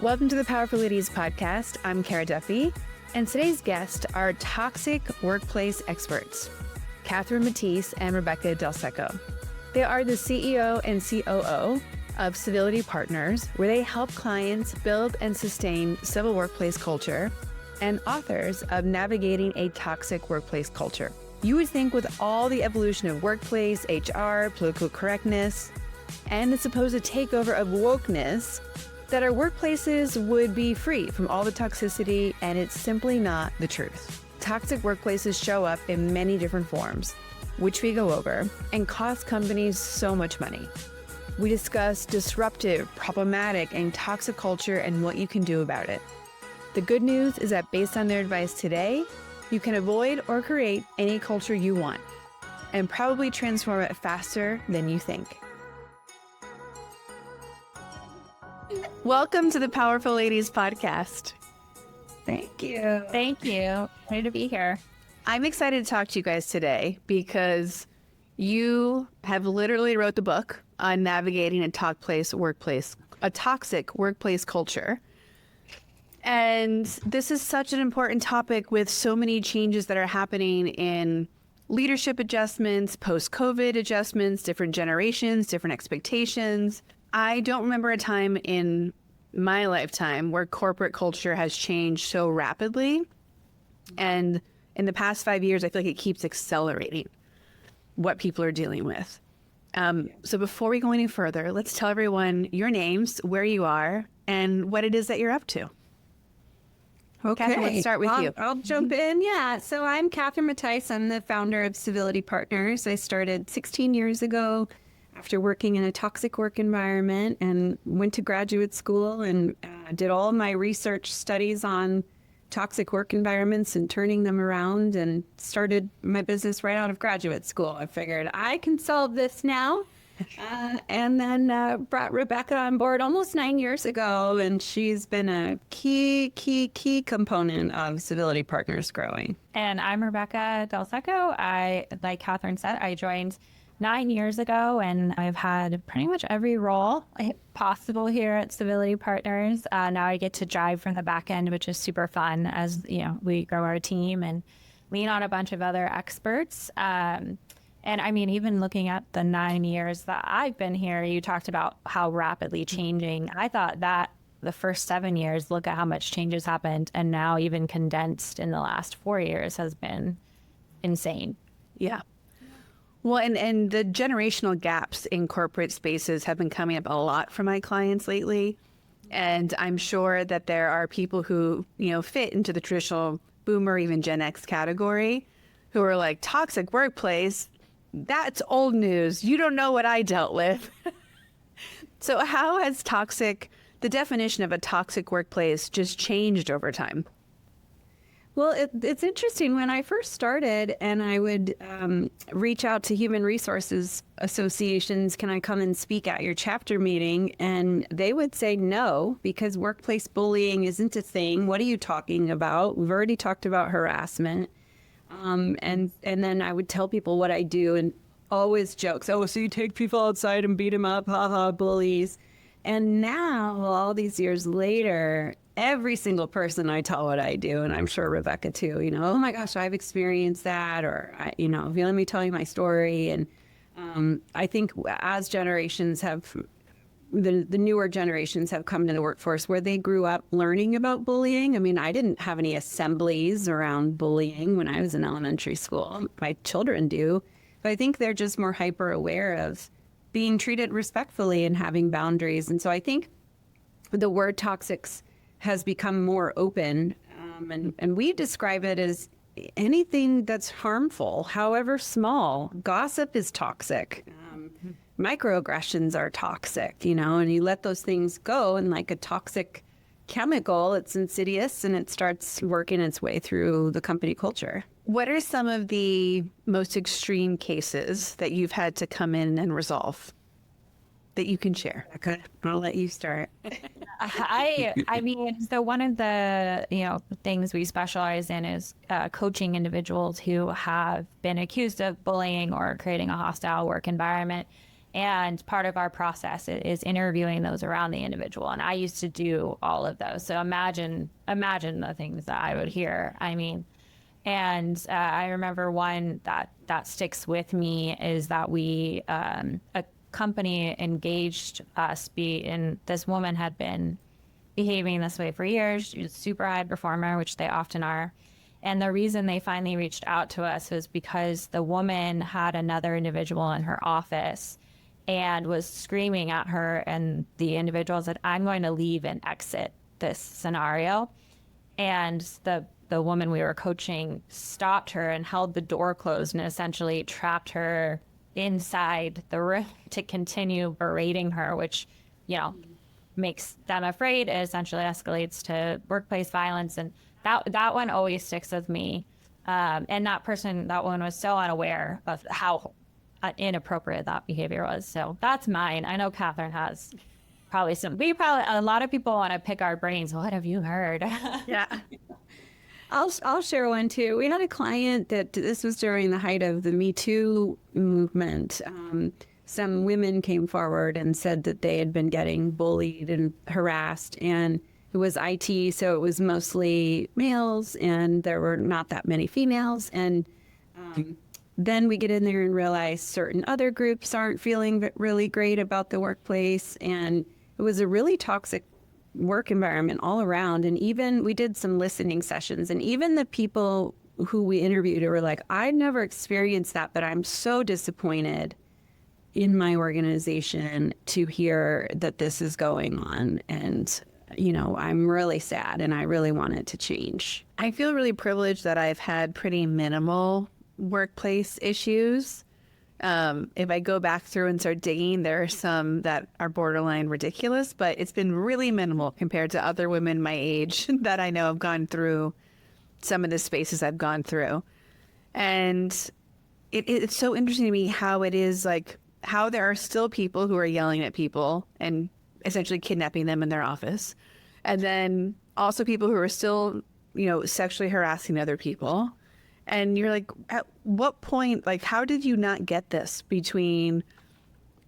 Welcome to the Powerful Ladies podcast. I'm Kara Duffy, and today's guests are toxic workplace experts, Catherine Mattice and Rebecca Del Secco. They are the CEO and COO of Civility Partners, where they help clients build and sustain civil workplace culture, and authors of Navigating a Toxic Workplace Culture. You would think with all the evolution of workplace, HR, political correctness, and the supposed takeover of wokeness, that our workplaces would be free from all the toxicity, and it's simply not the truth. Toxic workplaces show up in many different forms, which we go over, and cost companies so much money. We discuss disruptive, problematic, and toxic culture and what you can do about it. The good news is that based on their advice today, you can avoid or create any culture you want, and probably transform it faster than you think. Welcome to the Powerful Ladies podcast. Thank you. Thank you. Ready to be here. I'm excited to talk to you guys today because you have literally wrote the book on navigating a toxic workplace culture. And this is such an important topic with so many changes that are happening in leadership adjustments, post-COVID adjustments, different generations, different expectations. I don't remember a time in my lifetime where corporate culture has changed so rapidly. And in the past 5 years, I feel like it keeps accelerating what people are dealing with. So before we go any further, let's tell everyone your names, where you are, and what it is that you're up to. Okay. Catherine, let's start with you. I'll jump in. Yeah. So I'm Catherine Mattice. I'm the founder of Civility Partners. I started 16 years ago after working in a toxic work environment and went to graduate school and did all of my research studies on toxic work environments and turning them around, and started my business right out of graduate school. I figured I can solve this now. And then brought Rebecca on board almost 9 years ago, and she's been a key component of Civility Partners growing. And I'm Rebecca Del Secco. Like Catherine said, I joined 9 years ago, and I've had pretty much every role possible here at Civility Partners. Now I get to drive from the back end, which is super fun as we grow our team and lean on a bunch of other experts. And I mean, even looking at the 9 years that I've been here, you talked about how rapidly changing. I thought that the first 7 years, look at how much change has happened. And now even condensed in the last 4 years has been insane. Yeah. Well, and the generational gaps in corporate spaces have been coming up a lot for my clients lately. And I'm sure that there are people who, fit into the traditional boomer, even Gen X category, who are like, toxic workplace, that's old news. You don't know what I dealt with. So how has the definition of a toxic workplace just changed over time? Well, it's interesting. When I first started and I would reach out to human resources associations, can I come and speak at your chapter meeting? And they would say no, because workplace bullying isn't a thing. What are you talking about? We've already talked about harassment. And then I would tell people what I do, and always jokes. Oh, so you take people outside and beat them up, haha, bullies. And now, all these years later, every single person I tell what I do, and I'm sure Rebecca too, oh my gosh, I've experienced that, or, if you let me tell you my story. And I think as generations have, the newer generations have come to the workforce where they grew up learning about bullying. I mean, I didn't have any assemblies around bullying when I was in elementary school. My children do. But I think they're just more hyper aware of being treated respectfully and having boundaries. And so I think the word toxics has become more open. And we describe it as anything that's harmful, however small. Gossip is toxic. Microaggressions are toxic, and you let those things go, and like a toxic chemical, it's insidious and it starts working its way through the company culture. What are some of the most extreme cases that you've had to come in and resolve that you can share? Okay, I'll let you start. I mean, so one of the things we specialize in is coaching individuals who have been accused of bullying or creating a hostile work environment. And part of our process is interviewing those around the individual. And I used to do all of those. So imagine the things that I would hear. I mean, and I remember one that sticks with me is that a company engaged us, and this woman had been behaving this way for years. She was a super high performer, which they often are. And the reason they finally reached out to us was because the woman had another individual in her office and was screaming at her, and the individual said, "I'm going to leave and exit this scenario." And the woman we were coaching stopped her and held the door closed and essentially trapped her inside the room to continue berating her, which, makes them afraid. It essentially escalates to workplace violence. And that one always sticks with me. And that one was so unaware of how inappropriate that behavior was. So that's mine. I know Catherine has probably a lot of people want to pick our brains. What have you heard? Yeah. I'll share one too. We had a client that this was during the height of the Me Too movement. Some women came forward and said that they had been getting bullied and harassed, and it was IT, so it was mostly males, and there were not that many females. And then we get in there and realize certain other groups aren't feeling really great about the workplace, and it was a really toxic work environment all around. And even we did some listening sessions, and even the people who we interviewed were like, I never experienced that, but I'm so disappointed in my organization to hear that this is going on. And, I'm really sad, and I really want it to change. I feel really privileged that I've had pretty minimal workplace issues. If I go back through and start digging, there are some that are borderline ridiculous, but it's been really minimal compared to other women my age that I know have gone through some of the spaces I've gone through. And it's so interesting to me how it is like, how there are still people who are yelling at people and essentially kidnapping them in their office. And then also people who are still, sexually harassing other people. And you're like, at what point, like, how did you not get this between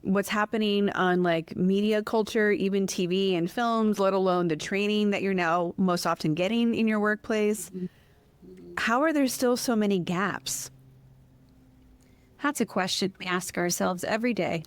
what's happening on like media culture, even TV and films, let alone the training that you're now most often getting in your workplace? How are there still so many gaps? That's a question we ask ourselves every day.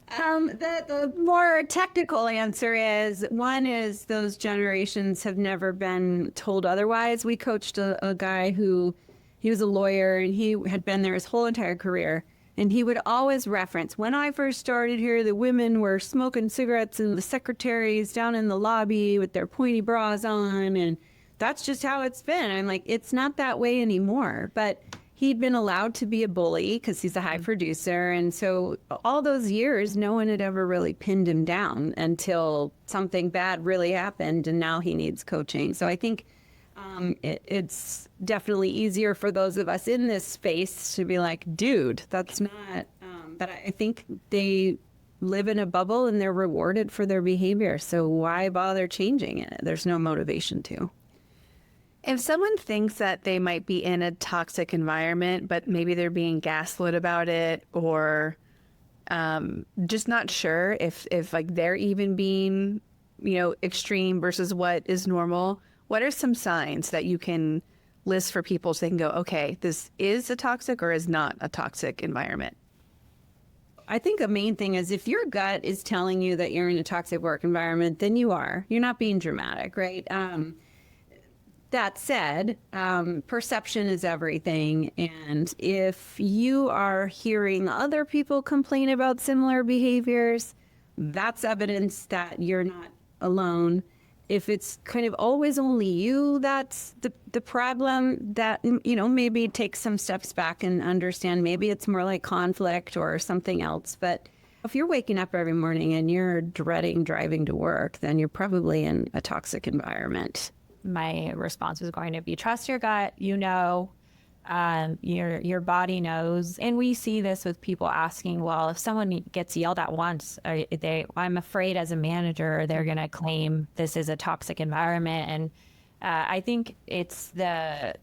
The more technical answer is, one is those generations have never been told otherwise. We coached a guy he was a lawyer, and he had been there his whole entire career. And he would always reference, when I first started here, the women were smoking cigarettes and the secretaries down in the lobby with their pointy bras on. And that's just how it's been. I'm like, it's not that way anymore. But he'd been allowed to be a bully because he's a high producer. And so all those years, no one had ever really pinned him down until something bad really happened, and now he needs coaching. So I think it's definitely easier for those of us in this space to be like, dude, that's not, but I think they live in a bubble and they're rewarded for their behavior. So why bother changing it? There's no motivation to. If someone thinks that they might be in a toxic environment, but maybe they're being gaslit about it, or just not sure if like they're even being, extreme versus what is normal, what are some signs that you can list for people so they can go, okay, this is a toxic or is not a toxic environment? I think the main thing is if your gut is telling you that you're in a toxic work environment, then you are. You're not being dramatic, right? That said, perception is everything. And if you are hearing other people complain about similar behaviors, that's evidence that you're not alone. If it's kind of always only you, that's the problem, that, maybe take some steps back and understand maybe it's more like conflict or something else. But if you're waking up every morning and you're dreading driving to work, then you're probably in a toxic environment. My response was going to be, trust your gut, your body knows. And we see this with people asking, well, if someone gets yelled at once, I'm afraid as a manager, they're going to claim this is a toxic environment. And I think it's the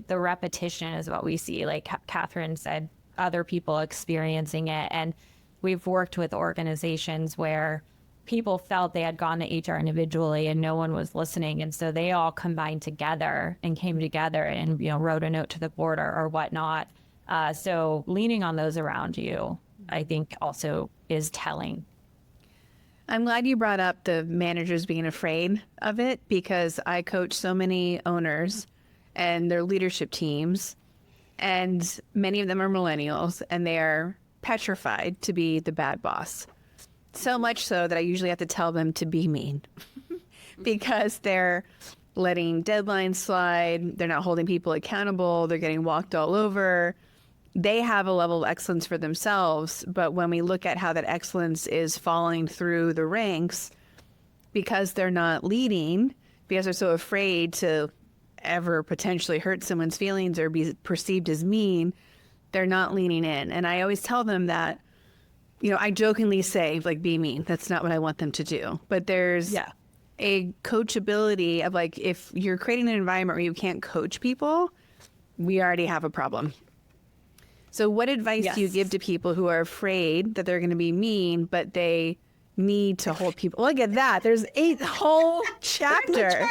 repetition is what we see. Like Catherine said, other people experiencing it. And we've worked with organizations where people felt they had gone to HR individually and no one was listening. And so they all combined together and came together and, wrote a note to the board or whatnot. So leaning on those around you, I think also is telling. I'm glad you brought up the managers being afraid of it, because I coach so many owners and their leadership teams, and many of them are millennials, and they are petrified to be the bad boss. So much so that I usually have to tell them to be mean because they're letting deadlines slide. They're not holding people accountable. They're getting walked all over. They have a level of excellence for themselves. But when we look at how that excellence is falling through the ranks, because they're not leading, because they're so afraid to ever potentially hurt someone's feelings or be perceived as mean, they're not leaning in. And I always tell them that, I jokingly say, like, be mean. That's not what I want them to do. But there's a coachability of, like, if you're creating an environment where you can't coach people, we already have a problem. So what advice do you give to people who are afraid that they're going to be mean, but they need to hold people? Look at that. There's a whole chapter.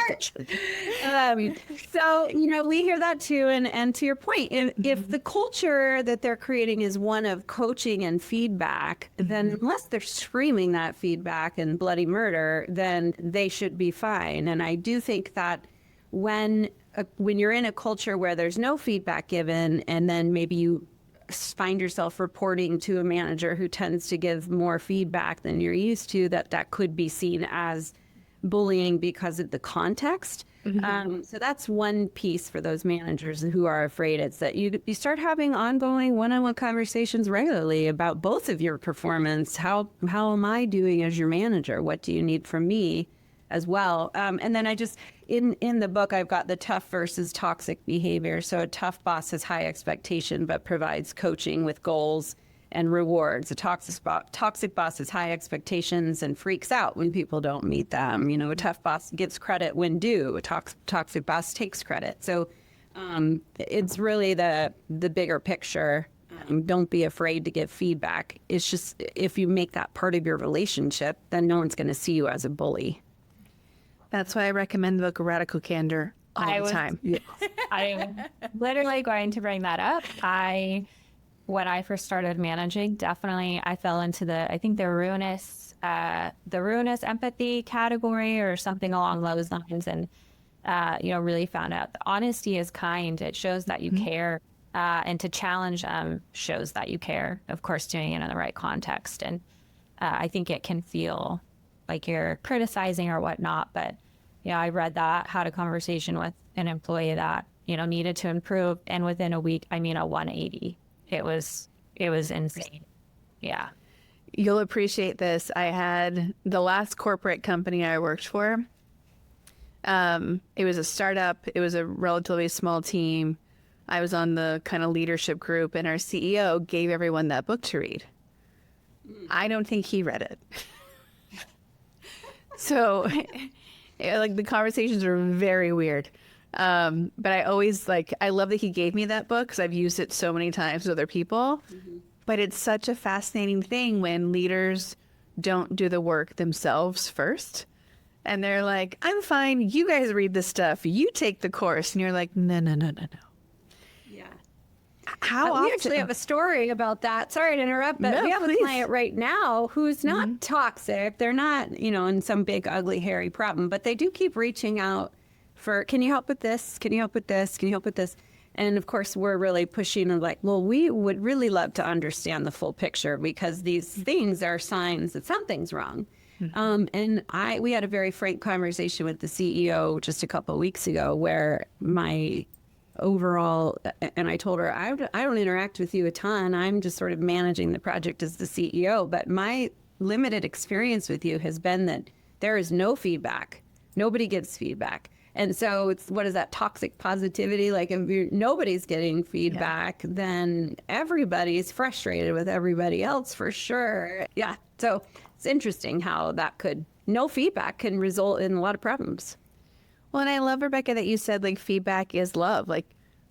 So, we hear that too. And to your point, if the culture that they're creating is one of coaching and feedback, then unless they're screaming that feedback and bloody murder, then they should be fine. And I do think that when you're in a culture where there's no feedback given, and then maybe you find yourself reporting to a manager who tends to give more feedback than you're used to, that could be seen as bullying because of the context. So that's one piece for those managers who are afraid. It's that you start having ongoing one-on-one conversations regularly about both of your performance. How am I doing as your manager? What do you need from me as well? And then I just, in the book, I've got the tough versus toxic behavior. So a tough boss has high expectation, but provides coaching with goals and rewards. A toxic boss has high expectations and freaks out when people don't meet them. A tough boss gives credit when due. A toxic boss takes credit. So it's really the bigger picture. Don't be afraid to give feedback. It's just, if you make that part of your relationship, then no one's going to see you as a bully. That's why I recommend the book Radical Candor all the time. I'm literally going to bring that up. When I first started managing, definitely I fell into the ruinous empathy category or something along those lines, and really found out the honesty is kind. It shows that you care, and to challenge them shows that you care. Of course, doing it in the right context, and I think it can feel like you're criticizing or whatnot, but I read that, had a conversation with an employee that needed to improve, and within a week, a 180. It was insane. Yeah. You'll appreciate this. I had the last corporate company I worked for. It was a startup. It was a relatively small team. I was on the kind of leadership group, and our CEO gave everyone that book to read. I don't think he read it. So the conversations were very weird. But I always I love that he gave me that book because I've used it so many times with other people. But it's such a fascinating thing when leaders don't do the work themselves first. And they're like, I'm fine. You guys read this stuff. You take the course. And you're like, no. Yeah. How often? We actually have a story about that. Sorry to interrupt, but we have a client right now who's not toxic. They're not, in some big, ugly, hairy problem, but they do keep reaching out for, can you help with this? Can you help with this? Can you help with this? And of course, we're really pushing we would really love to understand the full picture, because these things are signs that something's wrong. And we had a very frank conversation with the CEO just a couple of weeks ago, where my overall, and I told her, I don't interact with you a ton. I'm just sort of managing the project as the CEO. But my limited experience with you has been that there is no feedback. Nobody gives feedback. And so it's, what is that, toxic positivity? If nobody's getting feedback, then everybody's frustrated with everybody else for sure. Yeah. So it's interesting how no feedback can result in a lot of problems. Well, and I love, Rebecca, that you said feedback is love.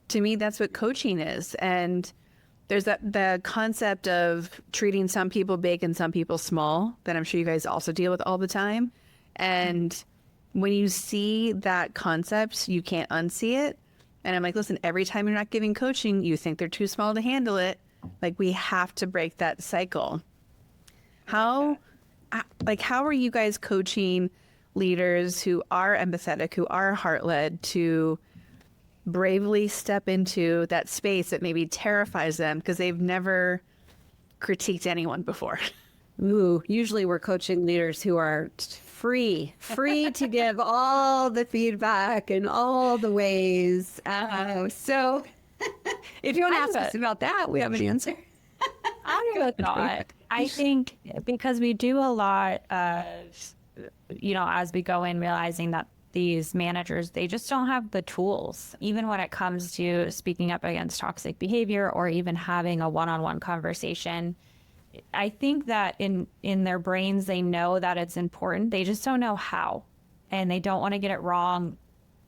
To me, that's what coaching is. And there's the concept of treating some people big and some people small that I'm sure you guys also deal with all the time. And when you see that concept, you can't unsee it. And I'm like, listen, every time you're not giving coaching, you think they're too small to handle it. Like, we have to break that cycle. How are you guys coaching leaders who are empathetic, who are heart-led, to bravely step into that space that maybe terrifies them because they've never critiqued anyone before? Ooh, usually we're coaching leaders who are free to give all the feedback in all the ways. So if you want to ask us about that, we have an answer. I would not. I think because we do a lot of, as we go in, realizing that these managers, they just don't have the tools, even when it comes to speaking up against toxic behavior or even having a one-on-one conversation. I think that in their brains, they know that it's important. They just don't know how, and they don't want to get it wrong.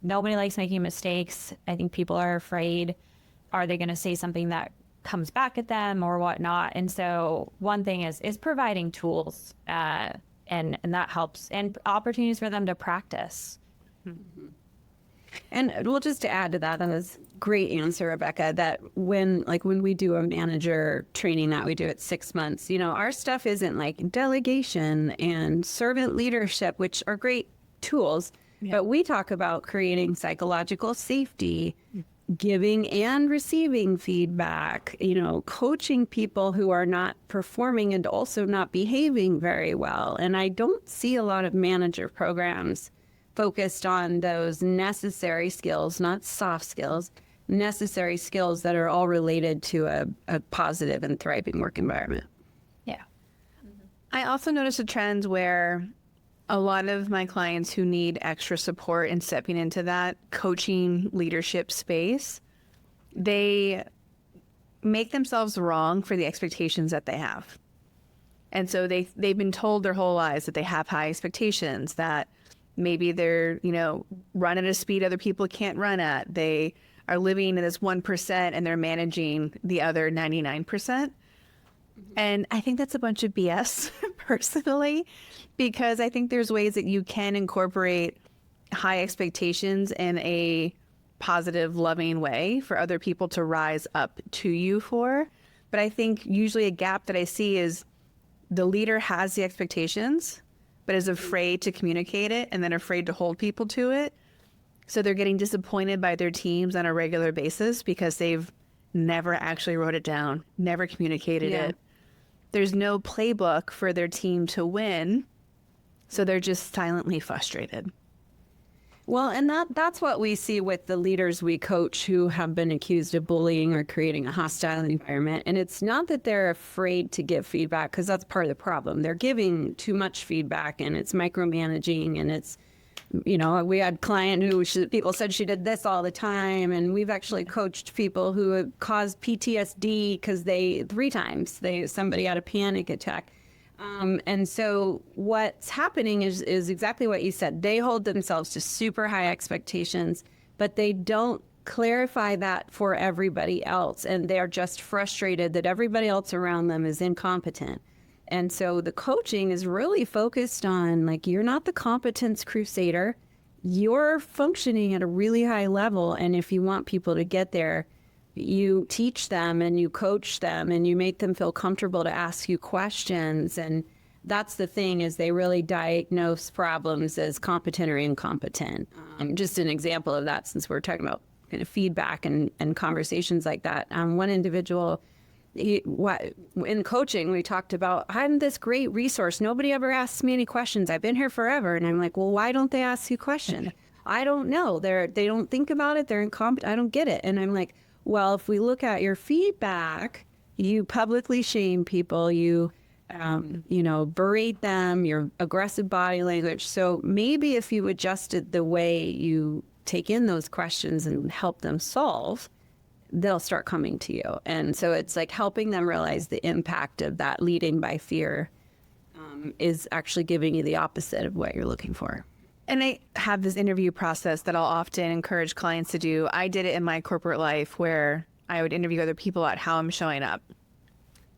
Nobody likes making mistakes. I think people are afraid. Are they going to say something that comes back at them or whatnot? And so one thing is providing tools, and that helps, and opportunities for them to practice. Mm-hmm. And well, just to add to that, that was a great answer, Rebecca, that when we do a manager training that we do at 6 months, our stuff isn't like delegation and servant leadership, which are great tools, but we talk about creating psychological safety, giving and receiving feedback, coaching people who are not performing and also not behaving very well. And I don't see a lot of manager programs focused on those necessary skills, not soft skills, necessary skills that are all related to a positive and thriving work environment. Yeah. I also noticed a trend where a lot of my clients who need extra support in stepping into that coaching leadership space, they make themselves wrong for the expectations that they have. And so they've been told their whole lives that they have high expectations, that maybe they're, run at a speed other people can't run at. They are living in this 1% and they're managing the other 99%. And I think that's a bunch of BS personally, because I think there's ways that you can incorporate high expectations in a positive, loving way for other people to rise up to you for. But I think usually a gap that I see is the leader has the expectations, but is afraid to communicate it and then afraid to hold people to it. So they're getting disappointed by their teams on a regular basis because they've never actually wrote it down, never communicated it. There's no playbook for their team to win, so they're just silently frustrated. Well, and that's what we see with the leaders we coach who have been accused of bullying or creating a hostile environment. And it's not that they're afraid to give feedback, because that's part of the problem. They're giving too much feedback and it's micromanaging, and it's, we had a client who people said she did this all the time. And we've actually coached people who have caused PTSD because somebody had a panic attack. And so what's happening is exactly what you said. They hold themselves to super high expectations, but they don't clarify that for everybody else. And they're just frustrated that everybody else around them is incompetent. And so the coaching is really focused on, you're not the competence crusader. You're functioning at a really high level. And if you want people to get there, you teach them and you coach them and you make them feel comfortable to ask you questions. And that's the thing, is they really diagnose problems as competent or incompetent. Just an example of that, since we're talking about kind of feedback and conversations like that. One individual, in coaching, we talked about, I'm this great resource. Nobody ever asks me any questions. I've been here forever. And I'm like, well, why don't they ask you questions? I don't know. They don't think about it. They're incompetent. I don't get it. And I'm like, well, if we look at your feedback, you publicly shame people, you berate them, your aggressive body language. So maybe if you adjusted the way you take in those questions and help them solve, they'll start coming to you. And so it's like helping them realize the impact of that leading by fear is actually giving you the opposite of what you're looking for. And I have this interview process that I'll often encourage clients to do. I did it in my corporate life where I would interview other people about how I'm showing up.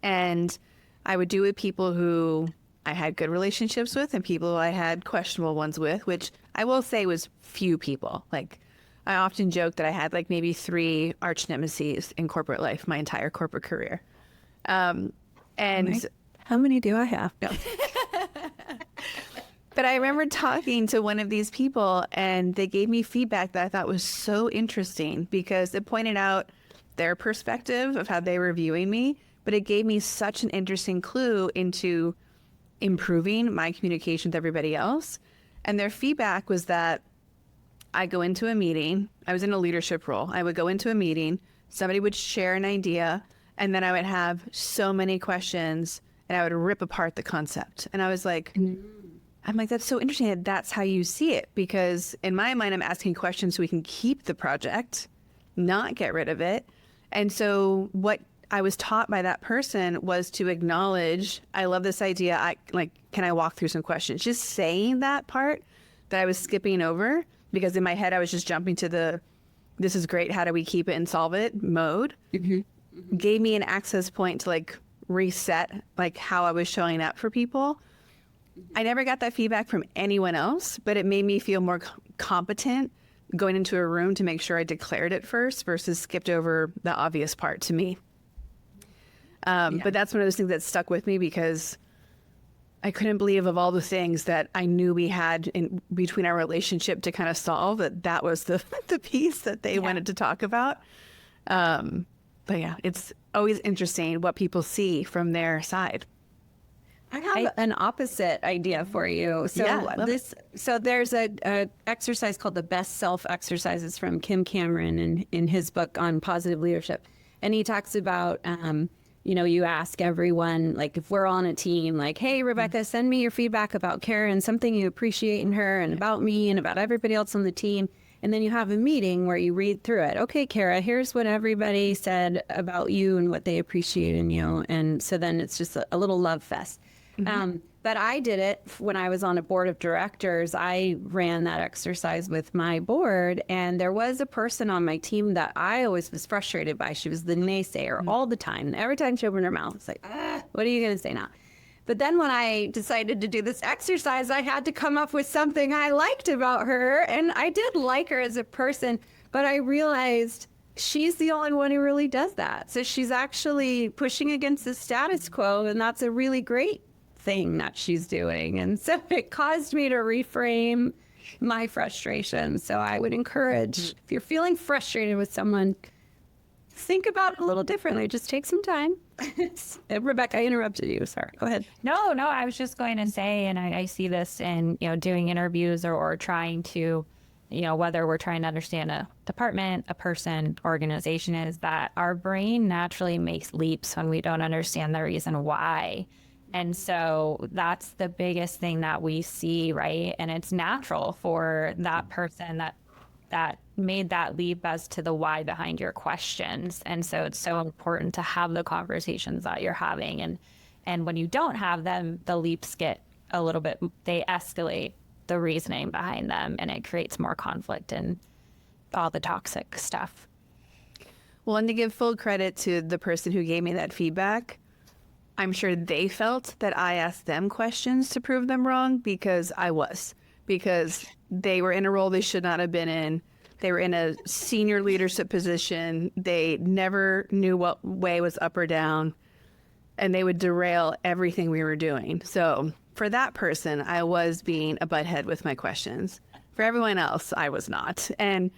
And I would do it with people who I had good relationships with and people I had questionable ones with, which I will say was few people. Like, I often joke that I had like maybe 3 arch nemesis in corporate life, my entire corporate career. And how many do I have? No. But I remember talking to one of these people and they gave me feedback that I thought was so interesting because it pointed out their perspective of how they were viewing me, but it gave me such an interesting clue into improving my communication with everybody else. And their feedback was that I go into a meeting, I was in a leadership role. I would go into a meeting, somebody would share an idea, and then I would have so many questions and I would rip apart the concept. And I was like, I'm like, that's so interesting that that's how you see it. Because in my mind, I'm asking questions so we can keep the project, not get rid of it. And so what I was taught by that person was to acknowledge, I love this idea. Can I walk through some questions? Just saying that part that I was skipping over, because in my head, I was just jumping to the, this is great, how do we keep it and solve it mode, gave me an access point to like reset, like how I was showing up for people. I never got that feedback from anyone else, but it made me feel more competent going into a room to make sure I declared it first versus skipped over the obvious part to me. But that's one of those things that stuck with me because I couldn't believe of all the things that I knew we had in between our relationship to kind of solve, that was the piece that they wanted to talk about. But yeah, it's always interesting what people see from their side. I have an opposite idea for you. So there's a exercise called the Best Self exercises from Kim Cameron in his book on positive leadership. And he talks about, you ask everyone, like if we're on a team, like, hey, Rebecca, send me your feedback about Kara, something you appreciate in her and about me and about everybody else on the team. And then you have a meeting where you read through it. Okay, Kara, here's what everybody said about you and what they appreciate in you. And so then it's just a little love fest. But I did it when I was on a board of directors. I ran that exercise with my board, and there was a person on my team that I always was frustrated by. She was the naysayer all the time. Every time she opened her mouth, it's like, what are you going to say now? But then when I decided to do this exercise, I had to come up with something I liked about her, and I did like her as a person, but I realized she's the only one who really does that. So she's actually pushing against the status quo, and that's a really great thing that she's doing. And so it caused me to reframe my frustration. So I would encourage, if you're feeling frustrated with someone, think about it a little differently. Just take some time. Rebecca, I interrupted you. Sorry. Go ahead. No, I was just going to say, and I see this in, doing interviews or trying to, whether we're trying to understand a department, a person, organization, is that our brain naturally makes leaps when we don't understand the reason why. And so that's the biggest thing that we see, right? And it's natural for that person that made that leap as to the why behind your questions. And so it's so important to have the conversations that you're having. And when you don't have them, the leaps get a little bit, they escalate the reasoning behind them, and it creates more conflict and all the toxic stuff. Well, and to give full credit to the person who gave me that feedback, I'm sure they felt that I asked them questions to prove them wrong because they were in a role they should not have been in. They were in a senior leadership position. They never knew what way was up or down, and they would derail everything we were doing. So for that person, I was being a butthead with my questions. For everyone else, I was not. And,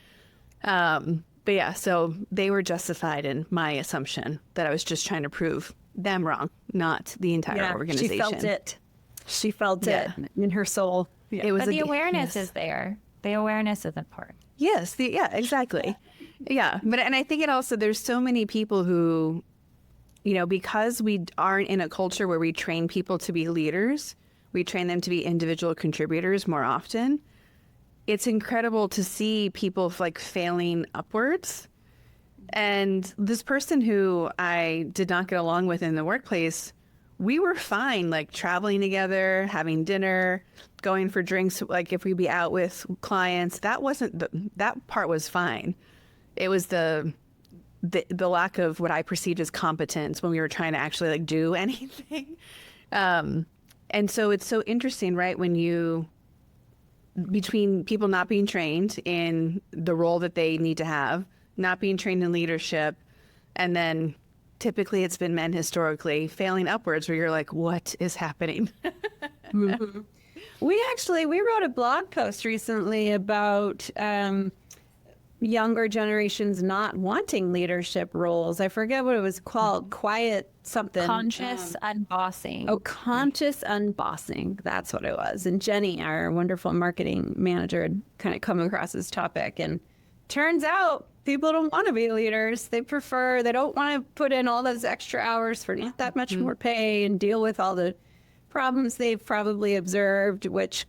but yeah, so they were justified in my assumption that I was just trying to prove them wrong, not the entire organization. She felt it in her soul. Yeah. But the awareness is there. The awareness is important. Yes. Exactly. Yeah. And I think it also, there's so many people who, because we aren't in a culture where we train people to be leaders, we train them to be individual contributors more often. It's incredible to see people like failing upwards. And this person who I did not get along with in the workplace, we were fine, like traveling together, having dinner, going for drinks, like if we'd be out with clients. That part was fine. It was the the lack of what I perceived as competence when we were trying to actually like do anything. And so it's so interesting, right? When between people not being trained in the role that they need to have, not being trained in leadership, and then typically it's been men historically failing upwards where you're like, what is happening? Mm-hmm. We wrote a blog post recently about younger generations not wanting leadership roles. I forget what it was called. Quiet something. Conscious unbossing. Oh, conscious unbossing. That's what it was. And Jenny, our wonderful marketing manager, had kind of come across this topic. And turns out people don't want to be leaders. They don't want to put in all those extra hours for not that much more pay and deal with all the problems they've probably observed, which,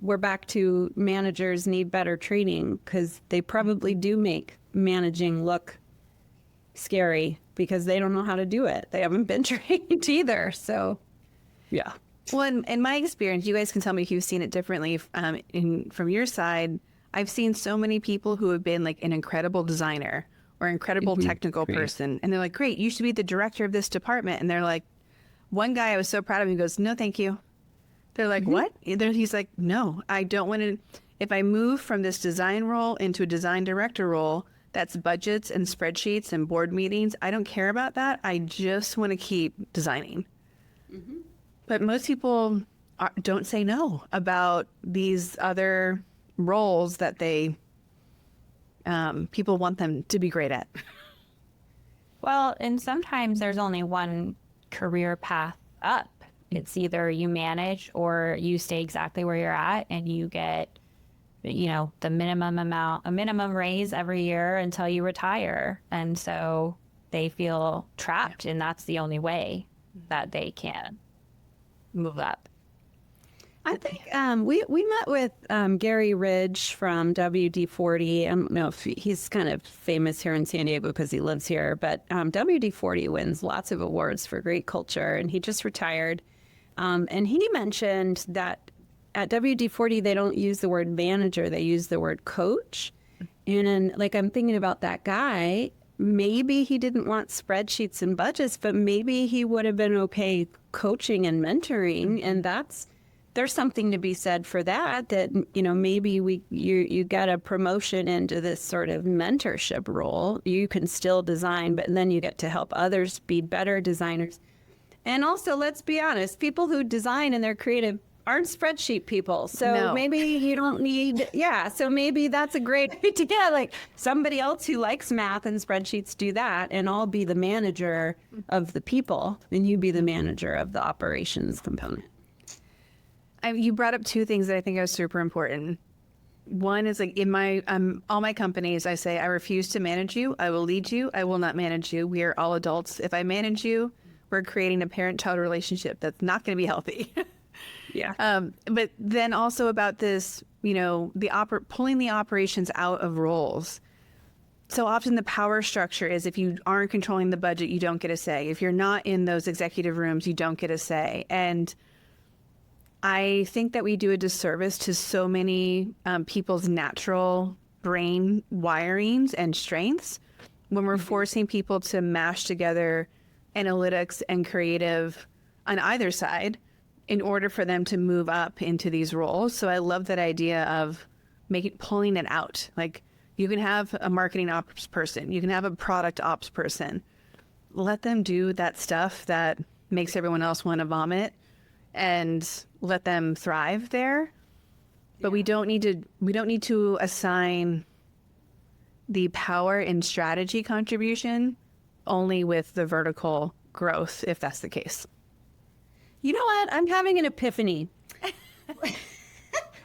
we're back to managers need better training because they probably do make managing look scary because they don't know how to do it. They haven't been trained either. So, yeah. Well, in my experience, you guys can tell me if you've seen it differently from your side. I've seen so many people who have been like an incredible designer or incredible technical person. And they're like, great, you should be the director of this department. And they're like, one guy I was so proud of, he goes, no, thank you. They're like, what? He's like, no, I don't want to. If I move from this design role into a design director role, that's budgets and spreadsheets and board meetings. I don't care about that. I just want to keep designing. But most people don't say no about these other roles that people want them to be great at. Well, and sometimes there's only one career path up. It's either you manage or you stay exactly where you're at and you get, the minimum raise every year until you retire. And so they feel trapped, and that's the only way that they can move up. I think we met with Gary Ridge from WD-40. I don't know if he's kind of famous here in San Diego because he lives here, but WD-40 wins lots of awards for great culture, and he just retired. And he mentioned that at WD-40, they don't use the word manager, they use the word coach. And I'm thinking about that guy. Maybe he didn't want spreadsheets and budgets, but maybe he would have been okay coaching and mentoring. And there's something to be said for that maybe you get a promotion into this sort of mentorship role. You can still design, but then you get to help others be better designers. And also, let's be honest, people who design and they're creative aren't spreadsheet people. So maybe you don't need, so maybe that's a great way to get somebody else who likes math and spreadsheets do that, and I'll be the manager of the people and you be the manager of the operations component. You brought up two things that I think are super important. One is in my all my companies, I say, I refuse to manage you. I will lead you. I will not manage you. We are all adults. If I manage you, we're creating a parent-child relationship that's not going to be healthy. Yeah. But then also about this, pulling the operations out of roles. So often the power structure is if you aren't controlling the budget, you don't get a say. If you're not in those executive rooms, you don't get a say. And I think that we do a disservice to so many people's natural brain wirings and strengths when we're forcing people to mash together analytics and creative on either side in order for them to move up into these roles. So I love that idea of pulling it out. You can have a marketing ops person, you can have a product ops person. Let them do that stuff that makes everyone else want to vomit and let them thrive there. But we don't need to assign the power and strategy contribution only with the vertical growth, if that's the case. You know what? I'm having an epiphany.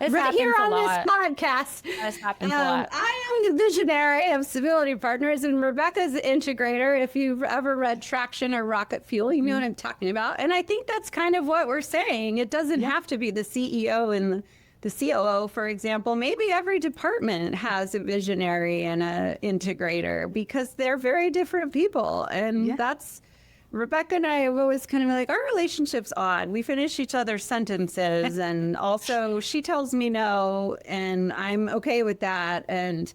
Right here on this podcast. This happens a lot. I am the visionary of Civility Partners, and Rebecca's the integrator. If you've ever read Traction or Rocket Fuel, you know what I'm talking about. And I think that's kind of what we're saying. It doesn't have to be the CEO and the COO, for example. Maybe every department has a visionary and an integrator because they're very different people. And that's... Rebecca and I have always kind of our relationship's odd. We finish each other's sentences, and also she tells me no, and I'm okay with that. And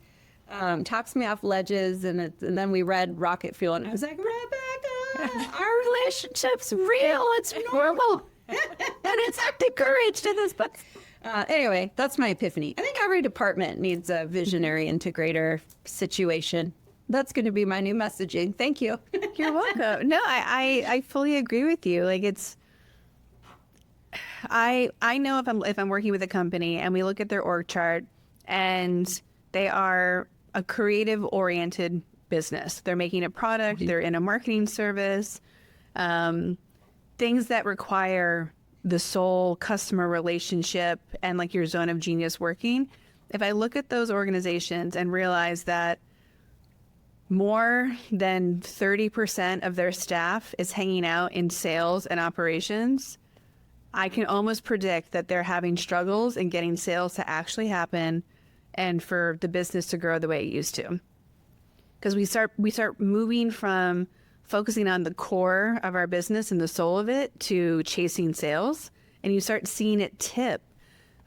talks me off ledges, and then we read Rocket Fuel, and I was like, Rebecca, our relationship's real. It's normal. And it's active courage to this book. Anyway, that's my epiphany. I think every department needs a visionary integrator situation. That's going to be my new messaging. Thank you. You're welcome. No, I fully agree with you. Like I know if I'm working with a company and we look at their org chart and they are a creative oriented business. They're making a product, they're in a marketing service, things that require the soul customer relationship and like your zone of genius working. If I look at those organizations and realize that more than 30% of their staff is hanging out in sales and operations, I can almost predict that they're having struggles in getting sales to actually happen and for the business to grow the way it used to. Because we start moving from focusing on the core of our business and the soul of it to chasing sales, and you start seeing it tip.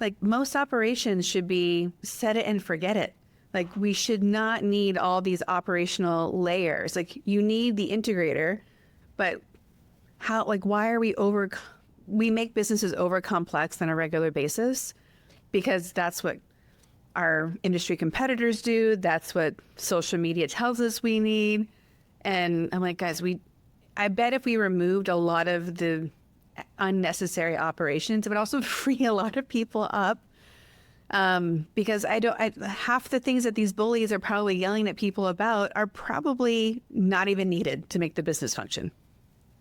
Like most operations should be set it and forget it. Like we should not need all these operational layers. Like you need the integrator, but why are we make businesses over complex on a regular basis because that's what our industry competitors do. That's what social media tells us we need. And I'm like, guys, I bet if we removed a lot of the unnecessary operations, it would also free a lot of people up. Because half the things that these bullies are probably yelling at people about are probably not even needed to make the business function.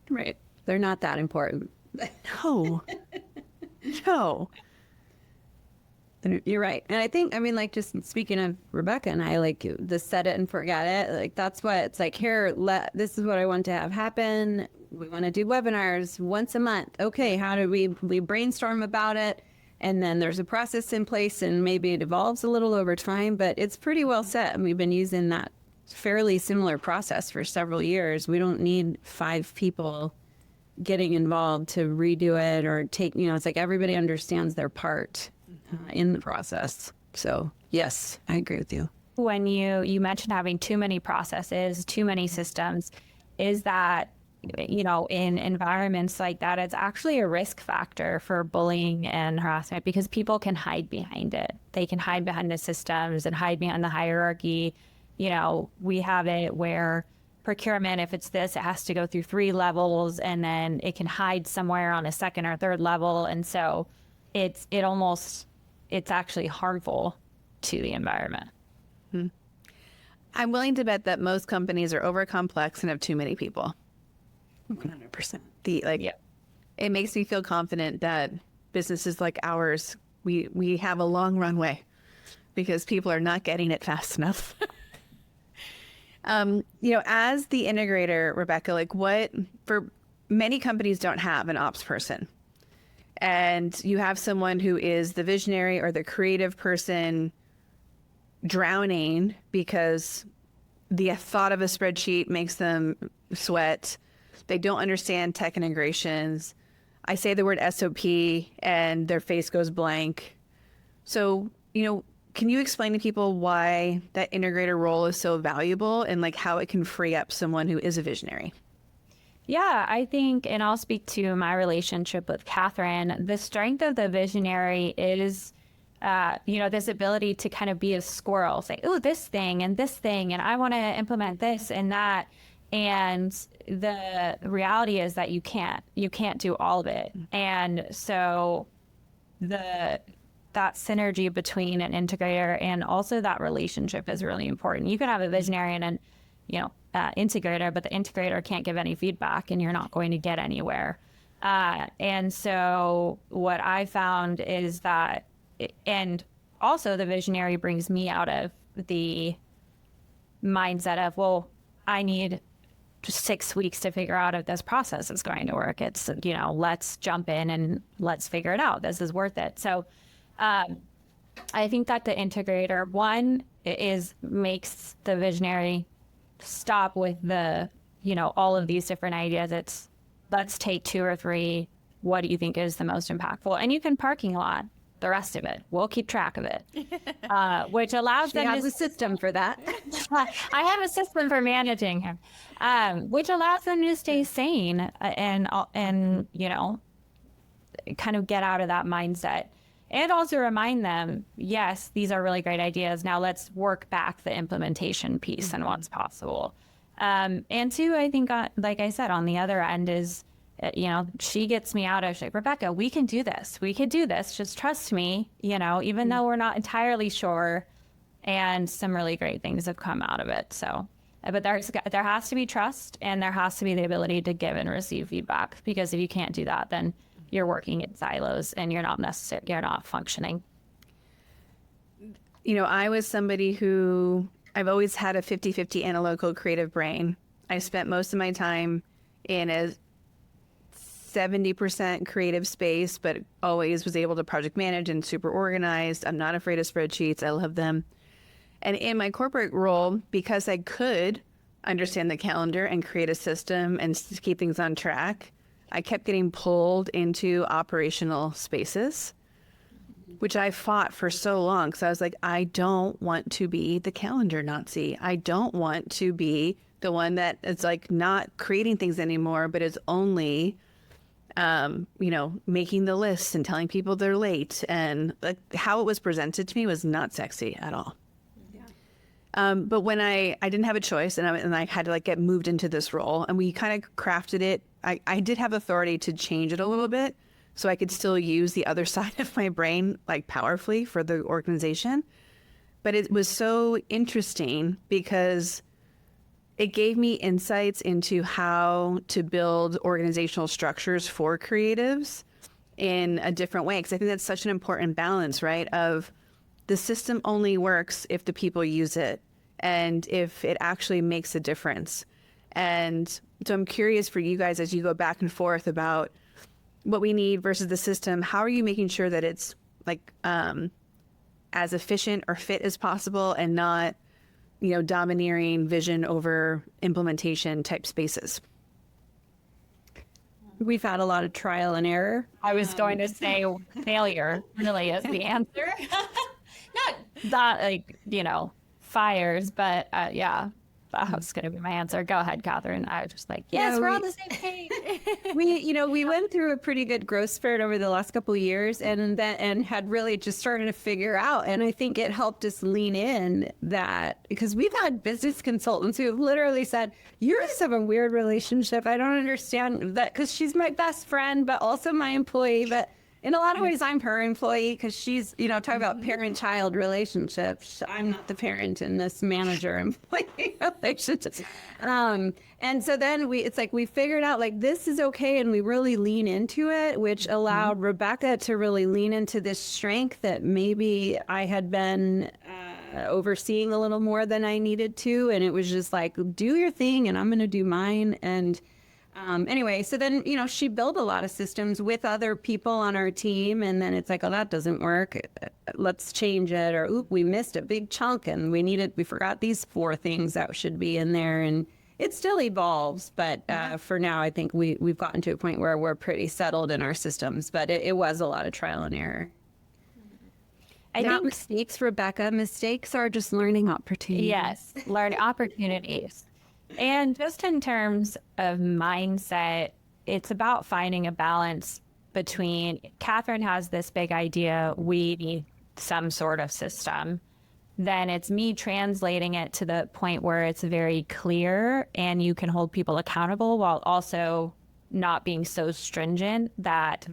Right. They're not that important. No. No. You're right. And I think, just speaking of Rebecca and I, like the set it and forget it, like that's what it's like here, this is what I want to have happen. We want to do webinars once a month. Okay. How do we brainstorm about it? And then there's a process in place and maybe it evolves a little over time, but it's pretty well set. And we've been using that fairly similar process for several years. We don't need 5 people getting involved to redo it or take, it's like everybody understands their part in the process. So yes, I agree with you. When you mentioned having too many processes, too many systems, is that, in environments like that, it's actually a risk factor for bullying and harassment because people can hide behind it. They can hide behind the systems and hide behind the hierarchy. We have it where procurement, if it's this, it has to go through 3 levels and then it can hide somewhere on a 2nd or 3rd level. And so it's actually harmful to the environment. I'm willing to bet that most companies are over complex and have too many people. 100%. It makes me feel confident that businesses like ours, we have a long runway because people are not getting it fast enough. As the integrator, Rebecca, for many companies don't have an ops person. And you have someone who is the visionary or the creative person drowning because the thought of a spreadsheet makes them sweat. They don't understand tech integrations. I say the word SOP and their face goes blank. So, can you explain to people why that integrator role is so valuable and how it can free up someone who is a visionary? Yeah, I think, and I'll speak to my relationship with Catherine, the strength of the visionary is, this ability to kind of be a squirrel, say, oh, this thing, and I want to implement this and that. And the reality is that you can't do all of it. And so that synergy between an integrator and also that relationship is really important. You can have a visionary and an, integrator, but the integrator can't give any feedback and you're not going to get anywhere. And so what I found is that, and also the visionary brings me out of the mindset of, well, I need just 6 weeks to figure out if this process is going to work. It's, let's jump in and let's figure it out. This is worth it. So I think that the integrator, one, makes the visionary stop with the, all of these different ideas. Let's take 2 or 3. What do you think is the most impactful? And you can parking lot the rest of it. We'll keep track of it, which allows them to have a system for that. I have a system for managing him, which allows them to stay sane and kind of get out of that mindset. And also remind them, yes, these are really great ideas. Now let's work back the implementation piece and what's possible. And two, I think, like I said, on the other end is, she gets me out of, like, Rebecca, we can do this. We could do this. Just trust me, even though we're not entirely sure. And some really great things have come out of it. So, but there has to be trust, and there has to be the ability to give and receive feedback, because if you can't do that, then you're working in silos and you're not functioning. I was somebody who, I've always had a 50-50 analytical creative brain. I spent most of my time in a 70% creative space, but always was able to project manage and super organized. I'm not afraid of spreadsheets. I love them. And in my corporate role, because I could understand the calendar and create a system and keep things on track, I kept getting pulled into operational spaces, which I fought for so long. So I was like, I don't want to be the calendar Nazi. I don't want to be the one that is like not creating things anymore, but is only, making the lists and telling people they're late. And like how it was presented to me was not sexy at all. But when I didn't have a choice, and I had to get moved into this role, and we kind of crafted it. I did have authority to change it a little bit, so I could still use the other side of my brain powerfully for the organization. But it was so interesting because it gave me insights into how to build organizational structures for creatives in a different way. Because I think that's such an important balance, right? Of the system only works if the people use it and if it actually makes a difference. And so I'm curious for you guys, as you go back and forth about what we need versus the system, how are you making sure that it's as efficient or fit as possible and not, domineering vision over implementation type spaces? We've had a lot of trial and error. I was going to say failure really is the answer. Not fires, but yeah, that was going to be my answer. Go ahead, Catherine. I was just like, yes, we're on the same page. We went through a pretty good growth spurt over the last couple of years, and had really just started to figure out. And I think it helped us lean in that, because we've had business consultants who have literally said, "You guys have a weird relationship. I don't understand that, because she's my best friend, but also my employee, but." In a lot of ways, I'm her employee, because she's, talk about parent-child relationships. I'm not the parent in this manager-employee relationship. And so then we figured out this is okay, and we really lean into it, which allowed Rebecca to really lean into this strength that maybe I had been overseeing a little more than I needed to. And it was just do your thing, and I'm going to do mine. And anyway, so then, she built a lot of systems with other people on our team. And then it's oh, that doesn't work. Let's change it. Or, oop, we missed a big chunk and we forgot these 4 things that should be in there. And it still evolves. But for now, I think we've gotten to a point where we're pretty settled in our systems. But it was a lot of trial and error. I think mistakes, Rebecca. Mistakes are just learning opportunities. Yes, learning opportunities. And just in terms of mindset, it's about finding a balance between, Catherine has this big idea, we need some sort of system. Then it's me translating it to the point where it's very clear and you can hold people accountable while also not being so stringent that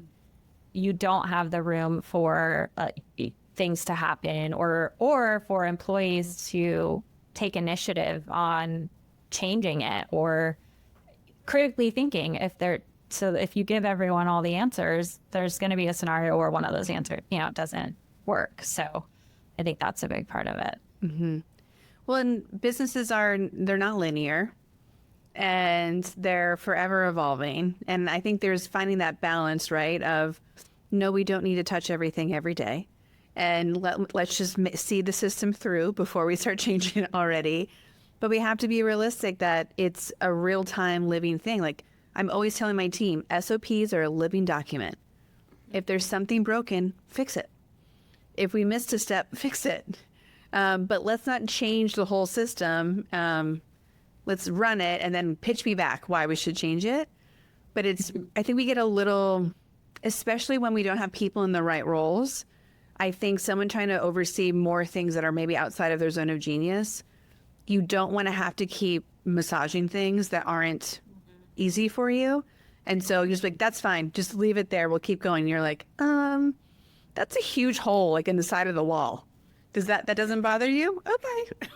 you don't have the room for things to happen or for employees to take initiative on changing it or critically thinking. If you give everyone all the answers, there's going to be a scenario where one of those answers doesn't work. So I think that's a big part of it. Mm-hmm. Well, and businesses they're not linear, and they're forever evolving. And I think there's finding that balance, right, of no, we don't need to touch everything every day, and let's just see the system through before we start changing it already. But we have to be realistic that it's a real-time living thing. I'm always telling my team, SOPs are a living document. If there's something broken, fix it. If we missed a step, fix it. But let's not change the whole system. Let's run it and then pitch me back why we should change it. But I think we get a little, especially when we don't have people in the right roles. I think someone trying to oversee more things that are maybe outside of their zone of genius, you don't want to have to keep massaging things that aren't easy for you. And so you're just like, that's fine. Just leave it there. We'll keep going. And you're like, that's a huge hole like in the side of the wall. That doesn't bother you? Okay.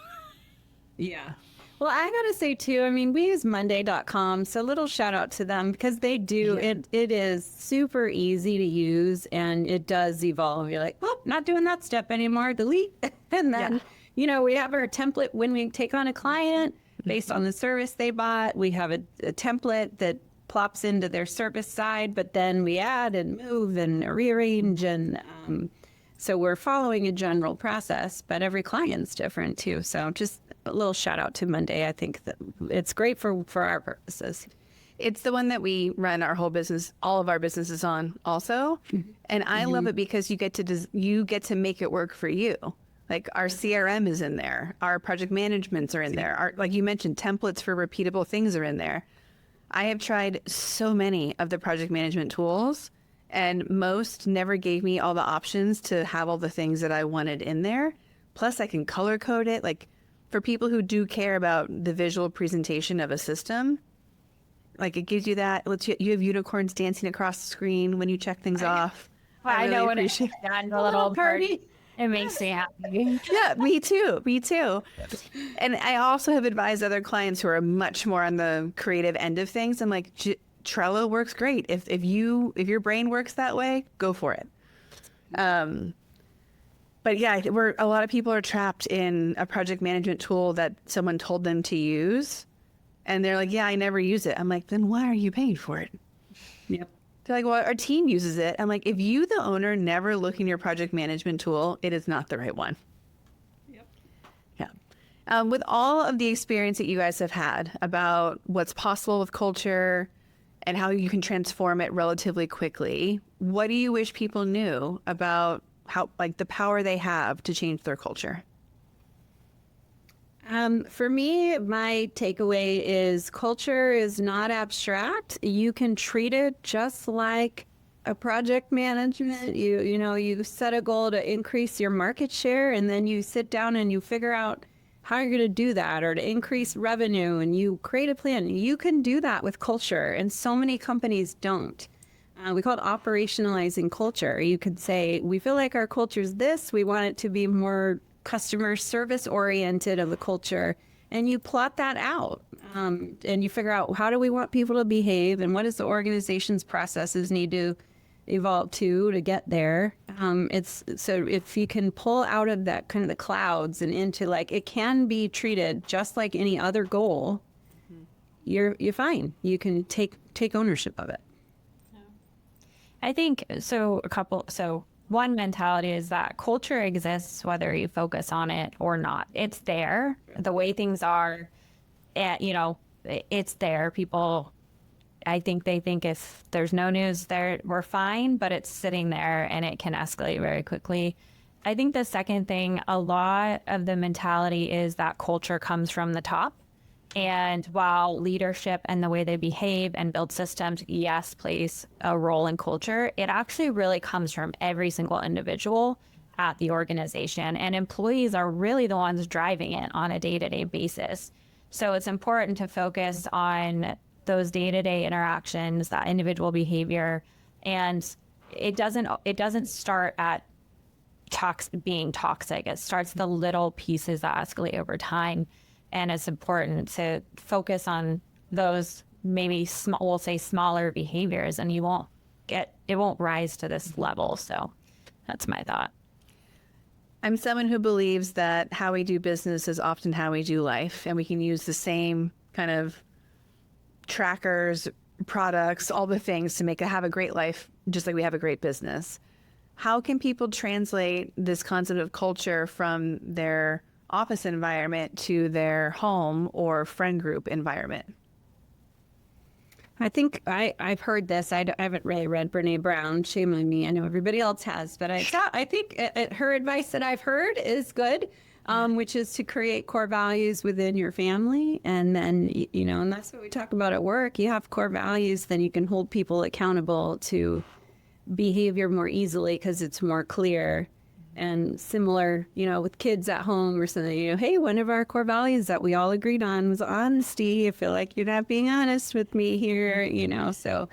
Yeah. Well, I got to say, too, I mean, we use Monday.com, so a little shout out to them because they do. Yeah. It is super easy to use, and it does evolve. You're like, well, not doing that step anymore, delete. And then, we have our template when we take on a client based on the service they bought. We have a template that plops into their service side, but then we add and move and rearrange. And so we're following a general process, but every client's different, too. So just a little shout out to Monday. I think that it's great for our purposes. It's the one that we run our whole business, all of our businesses on also. And I love it because you get to make it work for you. Like our CRM is in there. Our project managements are in there. Like you mentioned, templates for repeatable things are in there. I have tried so many of the project management tools, and most never gave me all the options to have all the things that I wanted in there. Plus I can color code it. Like, for people who do care about the visual presentation of a system, like it gives you that. You have unicorns dancing across the screen when you check things off. I know when it's done, the little party. It makes me happy. Yeah, me too. Me too. And I also have advised other clients who are much more on the creative end of things. I'm like, Trello works great. If your brain works that way, go for it. But yeah, a lot of people are trapped in a project management tool that someone told them to use. And they're like, yeah, I never use it. I'm like, then why are you paying for it? Yep. They're like, well, our team uses it. I'm like, if you, the owner, never look in your project management tool, it is not the right one. Yep. Yeah. With all of the experience that you guys have had about what's possible with culture and how you can transform it relatively quickly, what do you wish people knew about how, like, the power they have to change their culture? For me, my takeaway is culture is not abstract. You can treat it just like a project management. You set a goal to increase your market share, and then you sit down and you figure out how you're going to do that, or to increase revenue, and you create a plan. You can do that with culture, and so many companies don't. We call it operationalizing culture. You could say, we feel like our culture is this. We want it to be more customer service oriented of the culture. And you plot that out and you figure out, how do we want people to behave, and what does the organization's processes need to evolve to get there. So if you can pull out of that kind of the clouds and into like, it can be treated just like any other goal, you're fine. You can take ownership of it. I think so. One mentality is that culture exists whether you focus on it or not. It's there. The way things are, it's there. People, I think they think if there's no news there, we're fine, but it's sitting there and it can escalate very quickly. I think the second thing, a lot of the mentality is that culture comes from the top. And while leadership and the way they behave and build systems, yes, plays a role in culture, it actually really comes from every single individual at the organization. And employees are really the ones driving it on a day-to-day basis. So it's important to focus on those day-to-day interactions, that individual behavior. And it doesn't start at being toxic. It starts the little pieces that escalate over time. And it's important to focus on those maybe we'll say smaller behaviors, and it won't rise to this level. So that's my thought. I'm someone who believes that how we do business is often how we do life, and we can use the same kind of trackers, products, all the things to have a great life, just like we have a great business. How can people translate this concept of culture from their office environment to their home or friend group environment? I think I've heard this. I haven't really read Brene Brown. Shame on me. I know everybody else has, but I think her advice that I've heard is good, which is to create core values within your family. And then, and that's what we talk about at work. You have core values, then you can hold people accountable to behavior more easily because it's more clear. And similar, with kids at home or something, hey, one of our core values that we all agreed on was honesty. I feel like you're not being honest with me here, So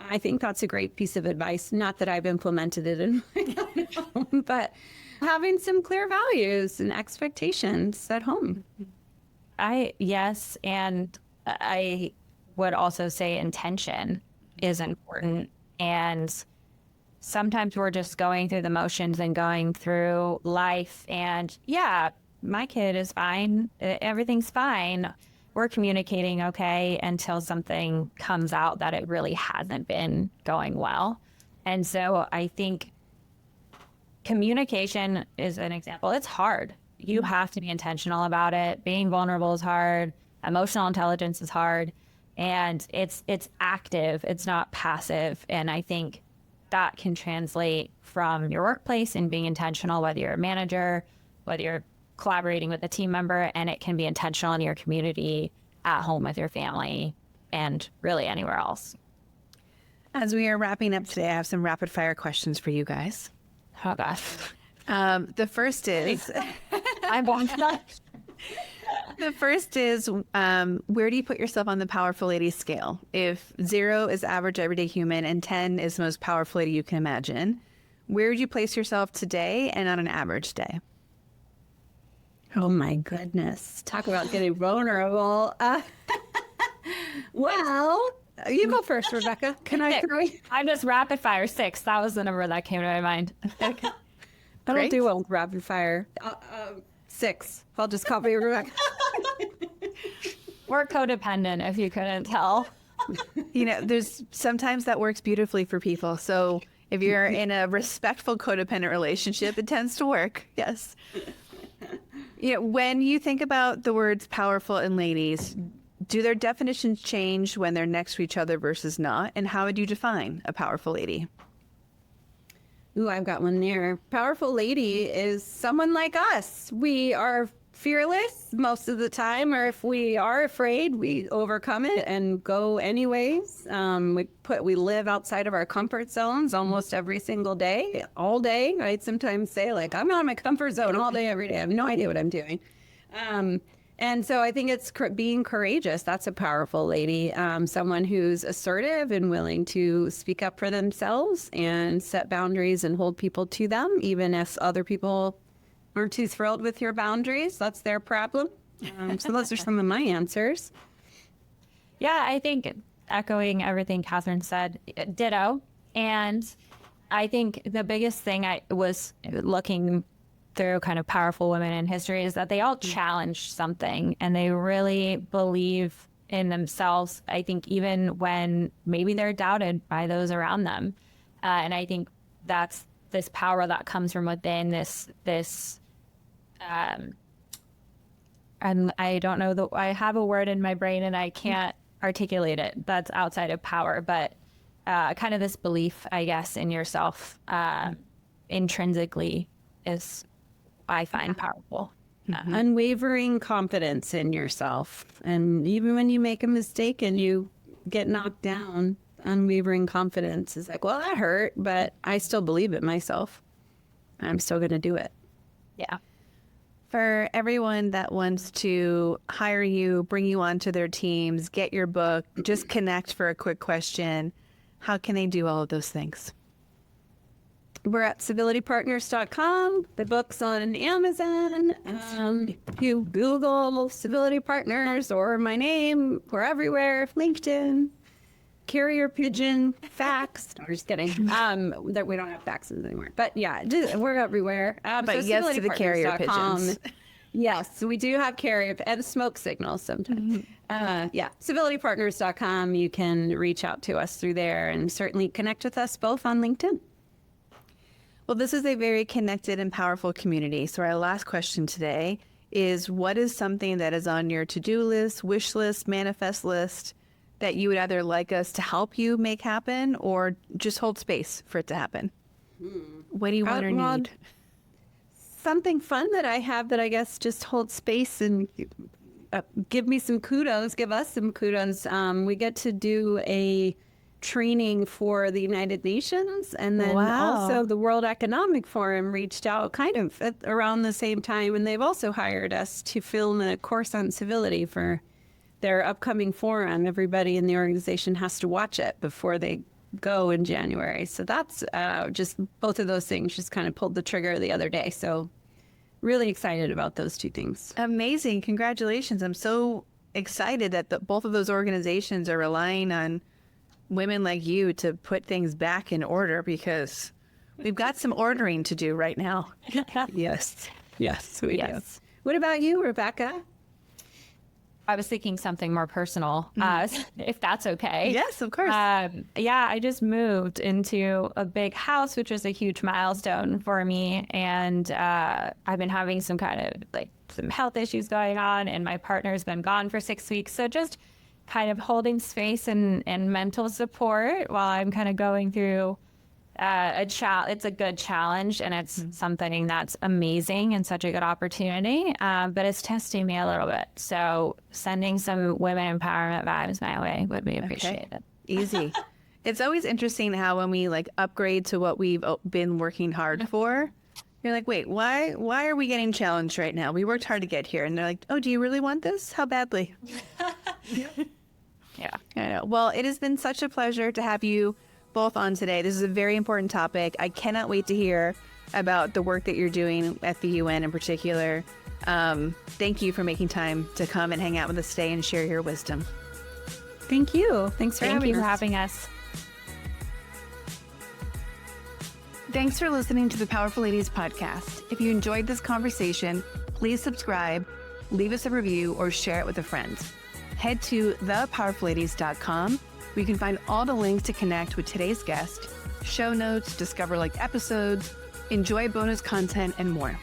I think that's a great piece of advice. Not that I've implemented it in my home, but having some clear values and expectations at home. Yes. And I would also say intention is important. And sometimes we're just going through the motions and going through life and my kid is fine. Everything's fine. We're communicating okay until something comes out that it really hasn't been going well. And so I think communication is an example. It's hard. You have to be intentional about it. Being vulnerable is hard. Emotional intelligence is hard. And it's active. It's not passive. And I think that can translate from your workplace and being intentional, whether you're a manager, whether you're collaborating with a team member, and it can be intentional in your community, at home with your family, and really anywhere else. As we are wrapping up today, I have some rapid fire questions for you guys. Oh gosh. The first is, I'm The first is, where do you put yourself on the powerful lady scale? If 0 is average everyday human and 10 is the most powerful lady you can imagine, where would you place yourself today and on an average day? Oh my goodness. Talk about getting vulnerable. Well, you go first, Rebecca. Can I throw you? I'm just rapid fire 6. That was the number that came to my mind. Okay. I don't do well with rapid fire. 6. I'll just copy Rebecca. We're codependent, if you couldn't tell. There's sometimes that works beautifully for people. So if you're in a respectful codependent relationship, it tends to work. Yes. When you think about the words powerful and ladies, do their definitions change when they're next to each other versus not? And how would you define a powerful lady? Ooh, I've got one there. Powerful lady is someone like us. We are fearless most of the time, or if we are afraid, we overcome it and go anyways. We live outside of our comfort zones almost every single day, all day. I sometimes say, like, I'm out of my comfort zone all day, every day. I have no idea what I'm doing. And so I think it's being courageous. That's a powerful lady. Someone who's assertive and willing to speak up for themselves and set boundaries and hold people to them, even if other people aren't too thrilled with your boundaries. That's their problem. So those are some of my answers. Yeah, I think echoing everything Catherine said, ditto. And I think the biggest thing I was looking through kind of powerful women in history is that they all challenged something and they really believe in themselves. I think even when maybe they're doubted by those around them. And I think that's this power that comes from within this and I don't know I have a word in my brain and I can't articulate it. That's outside of power, but kind of this belief, I guess, in yourself intrinsically is I find powerful. Unwavering confidence in yourself. And even when you make a mistake and you get knocked down, unwavering confidence is like, well, that hurt, but I still believe it myself. I'm still going to do it. Yeah. For everyone that wants to hire you, bring you onto their teams, get your book, just connect for a quick question, how can they do all of those things? We're at civilitypartners.com. The book's on Amazon. If you Google Civility Partners or my name, we're everywhere. LinkedIn, carrier pigeon, fax. No, just kidding. That we don't have faxes anymore. But yeah, we're everywhere. But yes to the carrier pigeons. Yes, we do have carrier and smoke signals sometimes. Civilitypartners.com. You can reach out to us through there and certainly connect with us both on LinkedIn. Well, this is a very connected and powerful community. So our last question today is, what is something that is on your to-do list, wish list, manifest list that you would either like us to help you make happen or just hold space for it to happen? What do you want or need? Something fun that I have that I guess just holds space and give me some kudos, give us some kudos. We get to do a training for the United Nations, and then also the World Economic Forum reached out kind of at around the same time, and they've also hired us to film a course on civility for their upcoming forum. Everybody in the organization has to watch it before they go in January. So that's just both of those things just kind of pulled the trigger the other day. So really excited about those two things. Amazing. Congratulations. I'm so excited that both of those organizations are relying on women like you to put things back in order, because we've got some ordering to do right now. Yes, we do. What about you, Rebecca? I was thinking something more personal, if that's okay. Yes, of course. I just moved into a big house, which was a huge milestone for me. And I've been having some health issues going on, and my partner's been gone for 6 weeks. So just kind of holding space and mental support while I'm kind of going through it's a good challenge, and it's something that's amazing and such a good opportunity, but it's testing me a little bit. So sending some women empowerment vibes my way would be appreciated. Okay. Easy. It's always interesting how when we upgrade to what we've been working hard for, you're like, wait, why are we getting challenged right now? We worked hard to get here. And they're like, oh, do you really want this? How badly? Yeah. I know. Well, it has been such a pleasure to have you both on today. This is a very important topic. I cannot wait to hear about the work that you're doing at the UN in particular. Thank you for making time to come and hang out with us today and share your wisdom. Thank you. Thanks for having us. Thanks for listening to the Powerful Ladies podcast. If you enjoyed this conversation, please subscribe, leave us a review, or share it with a friend. Head to thepowerfulladies.com. where you can find all the links to connect with today's guest, show notes, discover episodes, enjoy bonus content, and more.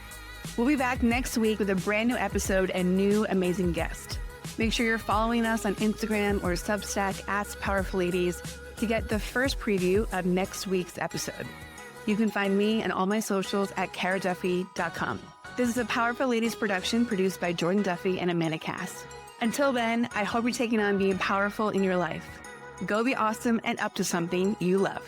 We'll be back next week with a brand new episode and new amazing guest. Make sure you're following us on Instagram or Substack @PowerfulLadies to get the first preview of next week's episode. You can find me and all my socials at caraduffy.com. This is a Powerful Ladies production produced by Jordan Duffy and Amanda Cass. Until then, I hope you're taking on being powerful in your life. Go be awesome and up to something you love.